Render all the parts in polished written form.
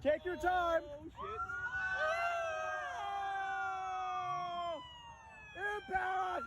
Take your time. Oh, shit. Oh! Impound!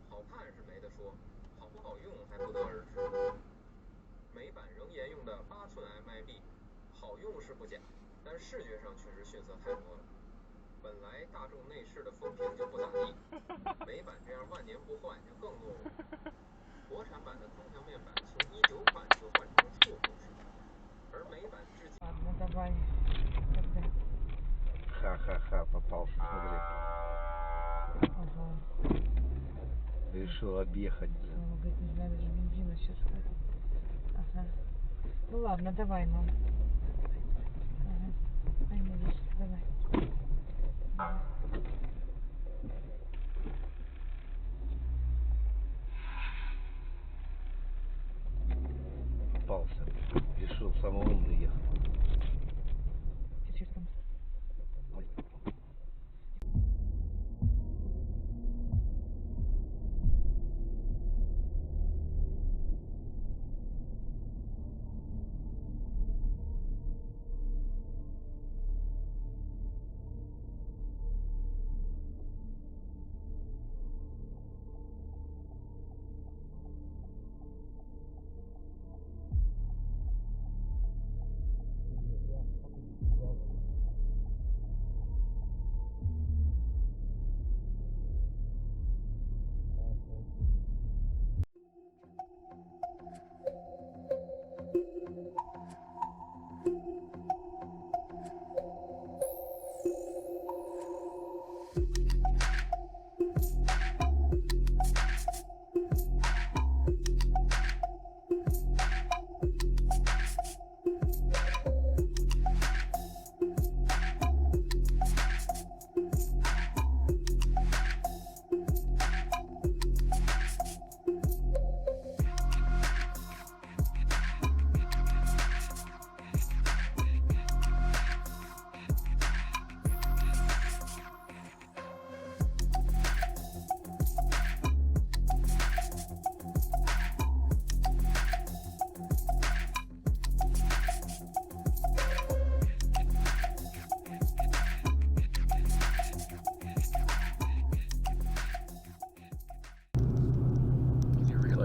好看是没得说，好不好用还不得而知。美版仍沿用的8寸 MIB， 好用是不假，但视觉上确实逊色太多了。本来大众内饰的风评就不咋地，美版这样万年不换就更落伍。国产版的空调面板从19款就换成触控式，而美版至今。Ха-ха-ха, попался, смотри. Решил объехать. Говорит, не знаю, даже бензина сейчас хватит. Ага. Ну ладно, давай, мам. Ага. Ай, малыш, давай. Попался. Решил самый умный ехать. Сейчас там.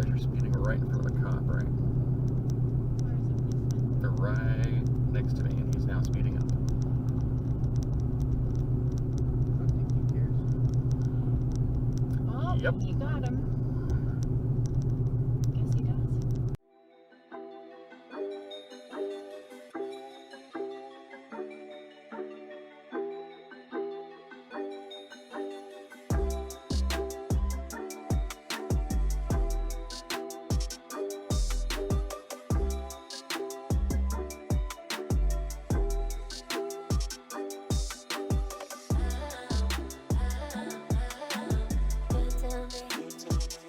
You're speeding right in front of the cop, right? They're right next to me, and he's now speeding up. I think he cares. Oh, Yep. You got him. Guess he does. You tell me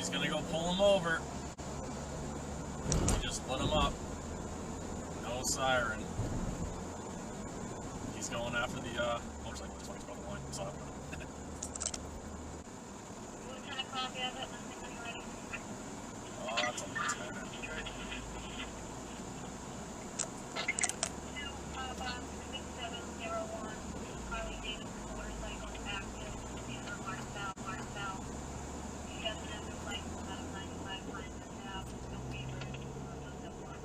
He's gonna go pull him over. He just lit him up. No siren. He's going after the motorcycle. Just fucking the line. Saw it. What kind of copy of it? When you're ready. Oh, that's a lieutenant. Okay. 25701 Harley Davidson motorcycle active in unmarked south. You definitely have license out of 95 lines and have no papers. No one.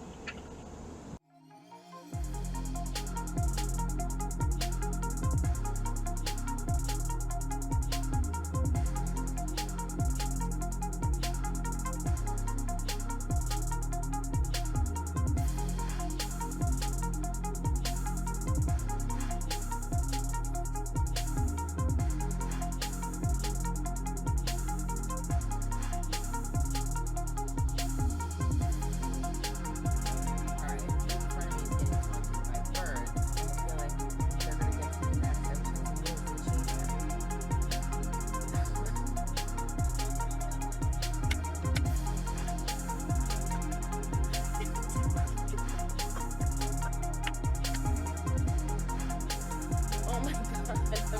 Alright, in front of me is getting haunted by birds. I feel like they're gonna get to the next every time we move and chase them. Oh my god, I'm dying.